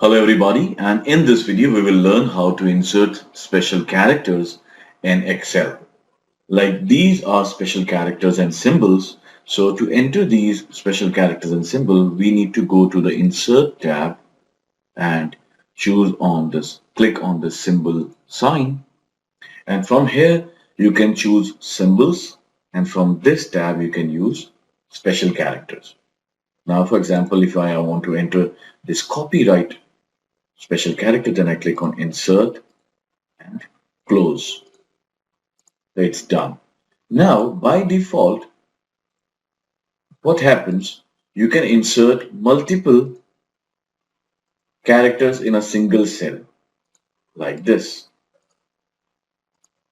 Hello everybody, and in this video we will learn how to insert special characters in Excel. Like these are special characters and symbols. So to enter these special characters and symbols, we need to go to the Insert tab and click on this symbol sign. And from here you can choose symbols, and from this tab you can use special characters. Now for example, if I want to enter this copyright special character, then I click on insert and close. It's done. Now by default, what happens, you can insert multiple characters in a single cell like this.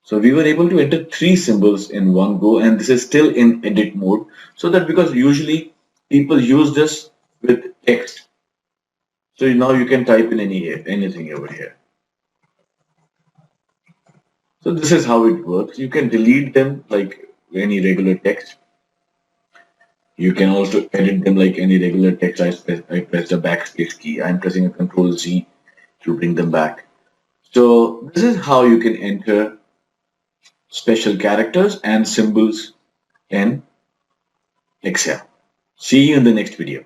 So we were able to enter 3 symbols in one go, and this is still in edit mode, so that because usually people use this with text. So now you can type in anything over here. So this is how it works. You can delete them like any regular text. You can also edit them like any regular text. I press the backspace key. I'm pressing a Control Z to bring them back. So this is how you can enter special characters and symbols in Excel. See you in the next video.